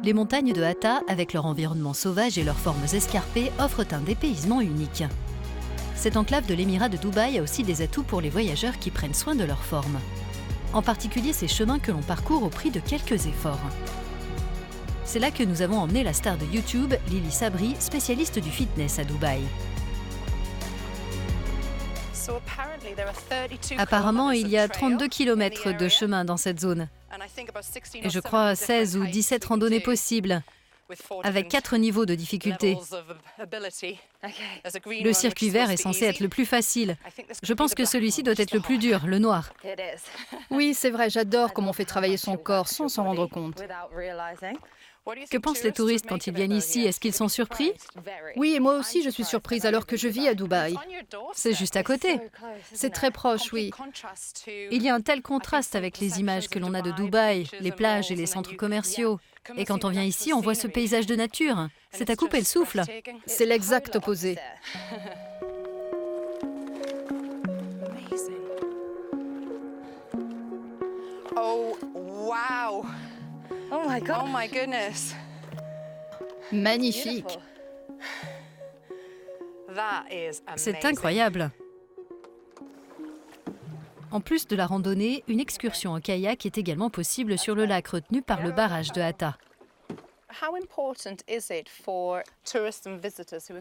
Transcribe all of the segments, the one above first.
Les montagnes de Hatta, avec leur environnement sauvage et leurs formes escarpées, offrent un dépaysement unique. Cette enclave de l'émirat de Dubaï a aussi des atouts pour les voyageurs qui prennent soin de leur forme. En particulier ces chemins que l'on parcourt au prix de quelques efforts. C'est là que nous avons emmené la star de YouTube, Lily Sabri, spécialiste du fitness à Dubaï. Apparemment, il y a 32 km de chemin dans cette zone. Et je crois 16 ou 17 randonnées possibles, avec 4 niveaux de difficulté. Le circuit vert est censé être le plus facile. Je pense que celui-ci doit être le plus dur, le noir. Oui, c'est vrai, j'adore comment on fait travailler son corps sans s'en rendre compte. Que pensent les touristes quand ils viennent ici? Est-ce qu'ils sont surpris? Oui, et moi aussi je suis surprise alors que je vis à Dubaï. C'est juste à côté. C'est très proche, oui. Il y a un tel contraste avec les images que l'on a de Dubaï, les plages et les centres commerciaux. Et quand on vient ici, on voit ce paysage de nature. C'est à couper le souffle. C'est l'exact opposé. Oh, wow! Oh my God. Oh my goodness! Magnifique. C'est incroyable. En plus de la randonnée, une excursion en kayak est également possible sur le lac retenu par le barrage de Hatta.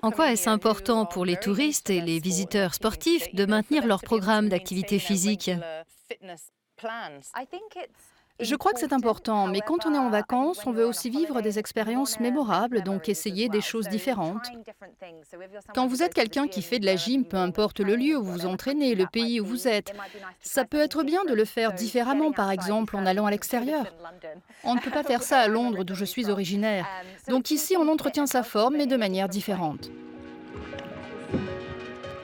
En quoi est-ce important pour les touristes et les visiteurs sportifs de maintenir leur programme d'activité physique? Je crois que c'est important, mais quand on est en vacances, on veut aussi vivre des expériences mémorables, donc essayer des choses différentes. Quand vous êtes quelqu'un qui fait de la gym, peu importe le lieu où vous vous entraînez, le pays où vous êtes, ça peut être bien de le faire différemment, par exemple en allant à l'extérieur. On ne peut pas faire ça à Londres, d'où je suis originaire. Donc ici, on entretient sa forme, mais de manière différente.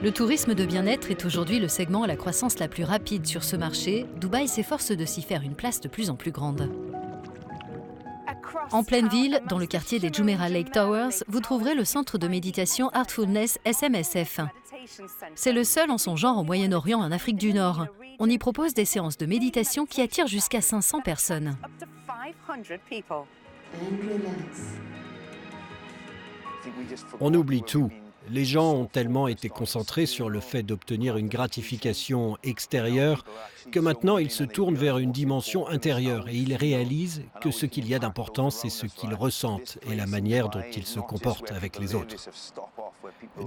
Le tourisme de bien-être est aujourd'hui le segment à la croissance la plus rapide sur ce marché. Dubaï s'efforce de s'y faire une place de plus en plus grande. En pleine ville, dans le quartier des Jumeirah Lake Towers, vous trouverez le centre de méditation Heartfulness SMSF. C'est le seul en son genre au Moyen-Orient et en Afrique du Nord. On y propose des séances de méditation qui attirent jusqu'à 500 personnes. On oublie tout. Les gens ont tellement été concentrés sur le fait d'obtenir une gratification extérieure que maintenant ils se tournent vers une dimension intérieure et ils réalisent que ce qu'il y a d'important, c'est ce qu'ils ressentent et la manière dont ils se comportent avec les autres.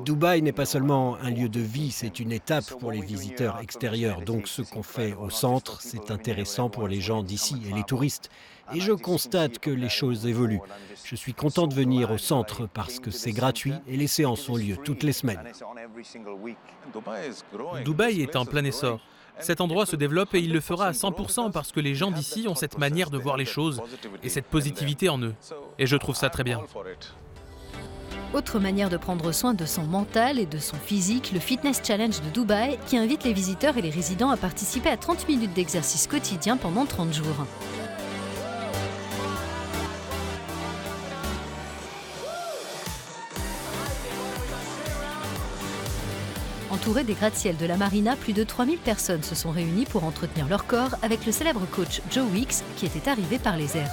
Dubaï n'est pas seulement un lieu de vie, c'est une étape pour les visiteurs extérieurs. Donc ce qu'on fait au centre, c'est intéressant pour les gens d'ici et les touristes. Et je constate que les choses évoluent. Je suis content de venir au centre parce que c'est gratuit et les séances ont lieu toutes les semaines. Dubaï est en plein essor. Cet endroit se développe et il le fera à 100% parce que les gens d'ici ont cette manière de voir les choses et cette positivité en eux. Et je trouve ça très bien. Autre manière de prendre soin de son mental et de son physique, le Fitness Challenge de Dubaï, qui invite les visiteurs et les résidents à participer à 30 minutes d'exercice quotidien pendant 30 jours. Entourés des gratte-ciels de la marina, plus de 3000 personnes se sont réunies pour entretenir leur corps avec le célèbre coach Joe Wicks qui était arrivé par les airs.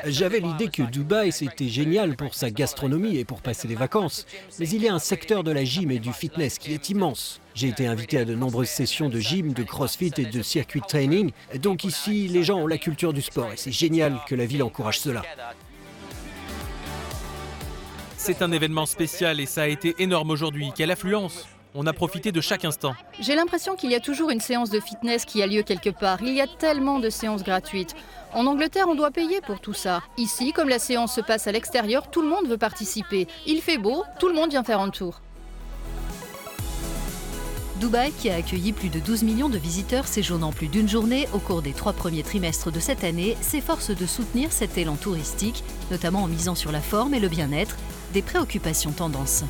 J'avais l'idée que Dubaï, c'était génial pour sa gastronomie et pour passer des vacances. Mais il y a un secteur de la gym et du fitness qui est immense. J'ai été invité à de nombreuses sessions de gym, de crossfit et de circuit training. Donc ici, les gens ont la culture du sport et c'est génial que la ville encourage cela. C'est un événement spécial et ça a été énorme aujourd'hui. Quelle affluence! On a profité de chaque instant. J'ai l'impression qu'il y a toujours une séance de fitness qui a lieu quelque part. Il y a tellement de séances gratuites. En Angleterre, on doit payer pour tout ça. Ici, comme la séance se passe à l'extérieur, tout le monde veut participer. Il fait beau, tout le monde vient faire un tour. Dubaï, qui a accueilli plus de 12 millions de visiteurs séjournant plus d'une journée au cours des 3 premiers trimestres de cette année, s'efforce de soutenir cet élan touristique, notamment en misant sur la forme et le bien-être, des préoccupations tendances.